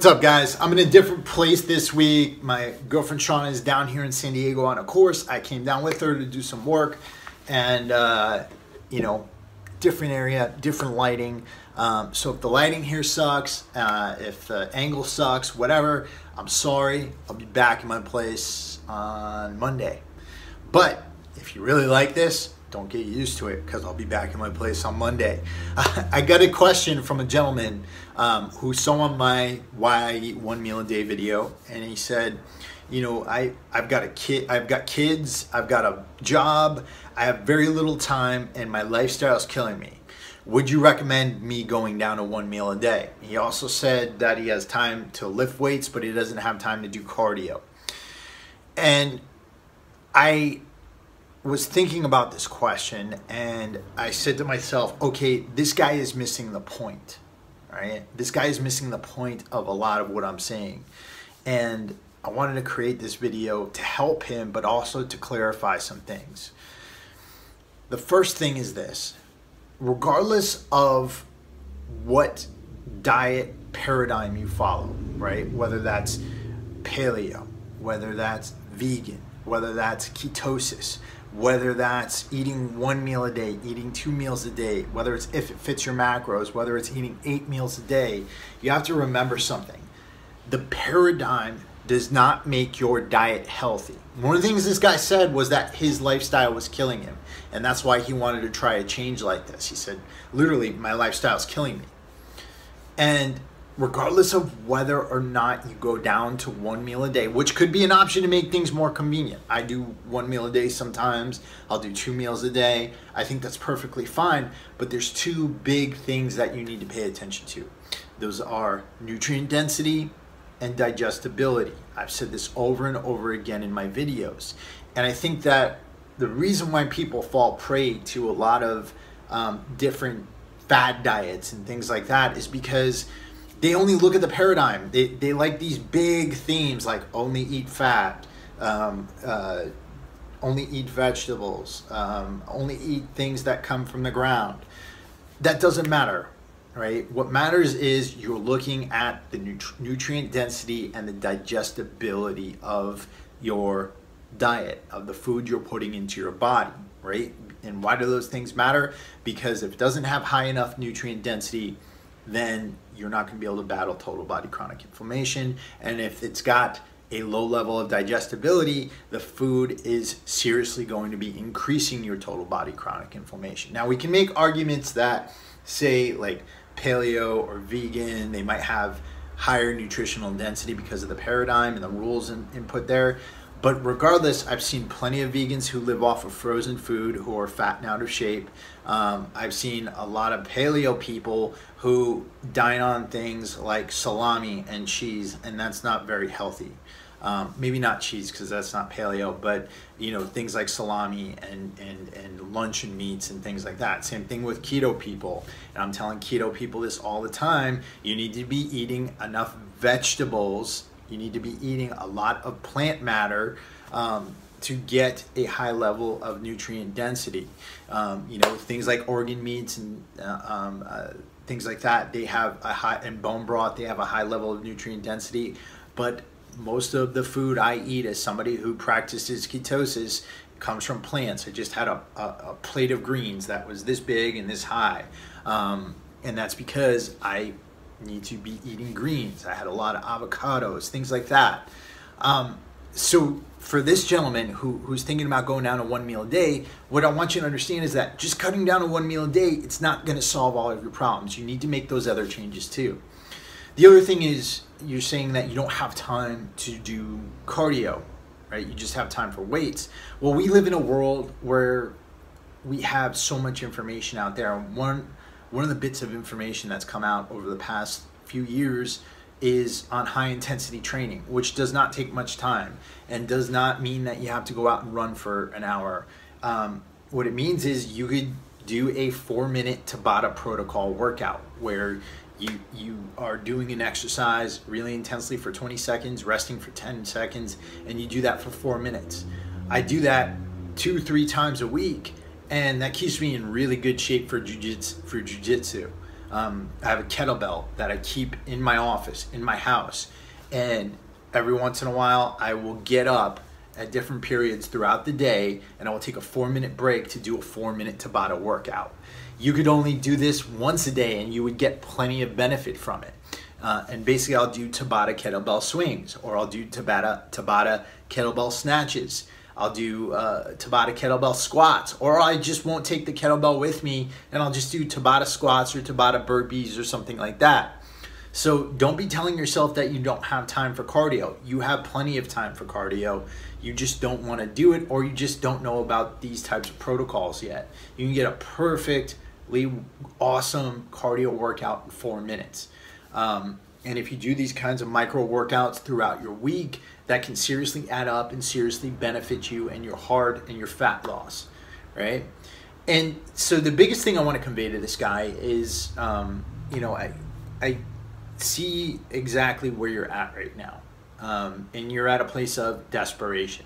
What's up, guys? I'm in a different place this week. My girlfriend Shauna is down here in San Diego on a course. I came down with her to do some work, and different area, different lighting. So if the lighting here sucks, if the angle sucks, whatever, I'm sorry. I'll be back in my place on Monday. But if you really like this, don't get used to it, because I'll be back in my place on Monday. I got a question from a gentleman who saw my Why I Eat One Meal a Day video, and he said, you know, I've got kids, I've got a job, I have very little time, and my lifestyle is killing me. Would you recommend me going down to one meal a day? He also said that he has time to lift weights, but he doesn't have time to do cardio. And I was thinking about this question, and I said to myself, okay, this guy is missing the point, right? This guy is missing the point of a lot of what I'm saying. And I wanted to create this video to help him, but also to clarify some things. The first thing is this: regardless of what diet paradigm you follow, right? Whether that's paleo, whether that's vegan, whether that's ketosis, whether that's eating one meal a day, eating 2 meals a day, whether it's if it fits your macros, whether it's eating 8 meals a day, you have to remember something. The paradigm does not make your diet healthy. One of the things this guy said was that his lifestyle was killing him, and that's why he wanted to try a change like this. He said, literally, my lifestyle is killing me. And regardless of whether or not you go down to one meal a day, which could be an option to make things more convenient. I do 1 meal a day sometimes. I'll do 2 meals a day. I think that's perfectly fine. But there's 2 big things that you need to pay attention to. Those are nutrient density and digestibility. I've said this over and over again in my videos. And I think that the reason why people fall prey to a lot of different fad diets and things like that is because they only look at the paradigm. They like these big themes like only eat fat, only eat vegetables, only eat things that come from the ground. That doesn't matter, right? What matters is you're looking at the nutrient density and the digestibility of your diet, of the food you're putting into your body, right? And why do those things matter? Because if it doesn't have high enough nutrient density, then you're not going to be able to battle total body chronic inflammation. And if it's got a low level of digestibility, the food is seriously going to be increasing your total body chronic inflammation. Now, we can make arguments that say like paleo or vegan, they might have higher nutritional density because of the paradigm and the rules input there. But regardless, I've seen plenty of vegans who live off of frozen food who are fat and out of shape. I've seen a lot of paleo people who dine on things like salami and cheese, and that's not very healthy. Maybe not cheese, because that's not paleo, but you know, things like salami and luncheon meats and things like that. Same thing with keto people. And I'm telling keto people this all the time: you need to be eating enough vegetables. You need to be eating a lot of plant matter to get a high level of nutrient density. You know, things like organ meats and things like that, they have a high, and bone broth, they have a high level of nutrient density. But most of the food I eat as somebody who practices ketosis comes from plants. I just had a plate of greens that was this big and this high. And that's because I need to be eating greens. I had a lot of avocados, things like that. So for this gentleman who's thinking about going down to 1 meal a day, what I want you to understand is that just cutting down to 1 meal a day, it's not going to solve all of your problems. You need to make those other changes too. The other thing is, you're saying that you don't have time to do cardio, right? You just have time for weights. Well, we live in a world where we have so much information out there. One of the bits of information that's come out over the past few years is on high intensity training, which does not take much time and does not mean that you have to go out and run for an hour. What it means is you could do a 4-minute Tabata protocol workout where you are doing an exercise really intensely for 20 seconds, resting for 10 seconds, and you do that for 4 minutes. I do that 2-3 times a week, and that keeps me in really good shape for jiu-jitsu. I have a kettlebell that I keep in my office, in my house, and every once in a while I will get up at different periods throughout the day and I will take a 4-minute break to do a 4-minute Tabata workout. You could only do this once a day and you would get plenty of benefit from it. And basically I'll do Tabata kettlebell swings, or I'll do Tabata kettlebell snatches. I'll do Tabata kettlebell squats, or I just won't take the kettlebell with me and I'll just do Tabata squats or Tabata burpees or something like that. So don't be telling yourself that you don't have time for cardio. You have plenty of time for cardio. You just don't want to do it, or you just don't know about these types of protocols yet. You can get a perfectly awesome cardio workout in 4 minutes. And if you do these kinds of micro workouts throughout your week, that can seriously add up and seriously benefit you and your heart and your fat loss, right? And so the biggest thing I want to convey to this guy is, I see exactly where you're at right now. And you're at a place of desperation.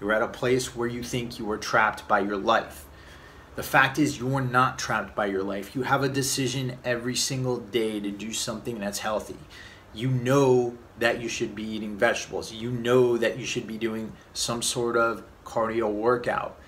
You're at a place where you think you are trapped by your life. The fact is, you are not trapped by your life. You have a decision every single day to do something that's healthy. You know that you should be eating vegetables. You know that you should be doing some sort of cardio workout.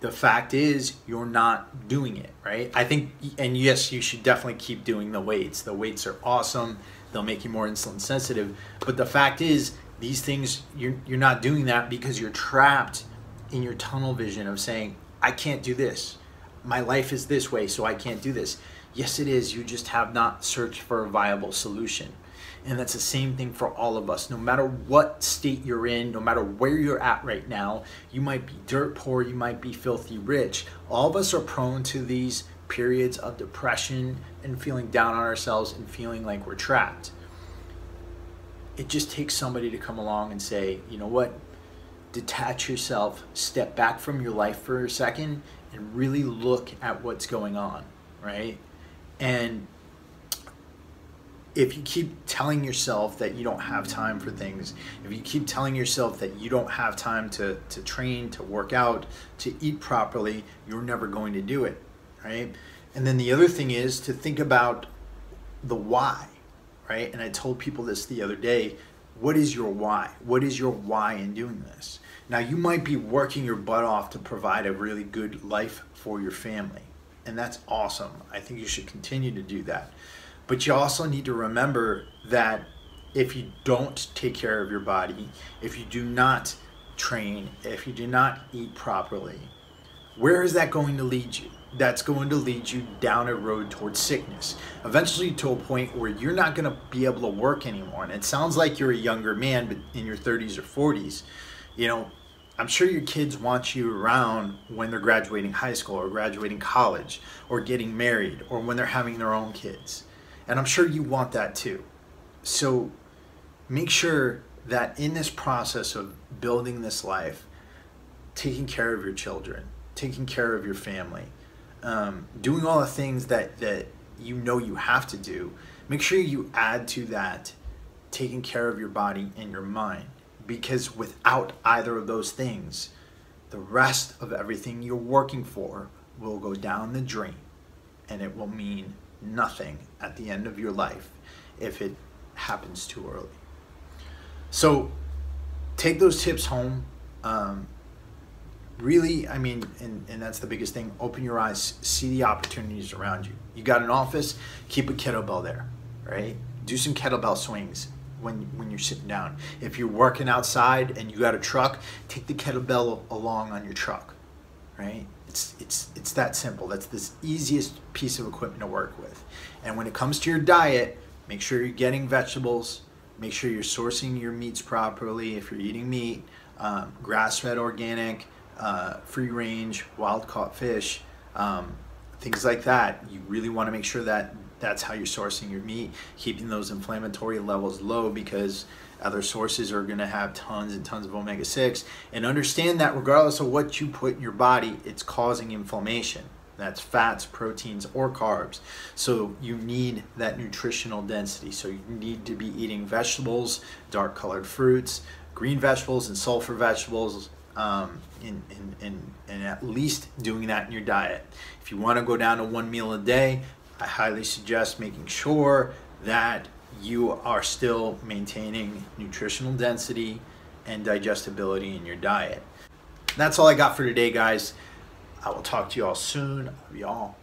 The fact is, you're not doing it, right? I think, and yes, you should definitely keep doing the weights. The weights are awesome. They'll make you more insulin sensitive. But the fact is, these things, you're not doing that because you're trapped in your tunnel vision of saying, I can't do this. My life is this way, so I can't do this. Yes, it is. You just have not searched for a viable solution. And that's the same thing for all of us. No matter what state you're in, no matter where you're at right now, you might be dirt poor, you might be filthy rich. All of us are prone to these periods of depression and feeling down on ourselves and feeling like we're trapped. It just takes somebody to come along and say, you know what? Detach yourself, step back from your life for a second and really look at what's going on, right? And if you keep telling yourself that you don't have time for things, if you keep telling yourself that you don't have time to train, to work out, to eat properly, you're never going to do it, right? And then the other thing is to think about the why, right? And I told people this the other day. What is your why? What is your why in doing this? Now, you might be working your butt off to provide a really good life for your family, and that's awesome. I think you should continue to do that. But you also need to remember that if you don't take care of your body, if you do not train, if you do not eat properly, where is that going to lead you? That's going to lead you down a road towards sickness, eventually to a point where you're not going to be able to work anymore. And it sounds like you're a younger man, but in your 30s or 40s, you know, I'm sure your kids want you around when they're graduating high school or graduating college or getting married or when they're having their own kids. And I'm sure you want that too. So make sure that in this process of building this life, taking care of your children, taking care of your family, doing all the things that you know you have to do, make sure you add to that taking care of your body and your mind. Because without either of those things, the rest of everything you're working for will go down the drain, and it will mean nothing at the end of your life if it happens too early. So take those tips home. Really, I mean, and that's the biggest thing, open your eyes, see the opportunities around you. You got an office, keep a kettlebell there, right? Do some kettlebell swings when you're sitting down. If you're working outside and you got a truck, take the kettlebell along on your truck, right? It's that simple. That's the easiest piece of equipment to work with. And when it comes to your diet, make sure you're getting vegetables, make sure you're sourcing your meats properly. If you're eating meat, grass-fed, organic, free range, wild caught fish, things like that. You really want to make sure that that's how you're sourcing your meat, keeping those inflammatory levels low, because other sources are going to have tons and tons of omega-6. And understand that regardless of what you put in your body, it's causing inflammation. That's fats, proteins, or carbs. So you need that nutritional density. So you need to be eating vegetables, dark colored fruits, green vegetables, and sulfur vegetables, and at least doing that in your diet. If you want to go down to one meal a day, I highly suggest making sure that you are still maintaining nutritional density and digestibility in your diet. That's all I got for today, guys. I will talk to you all soon. Love y'all.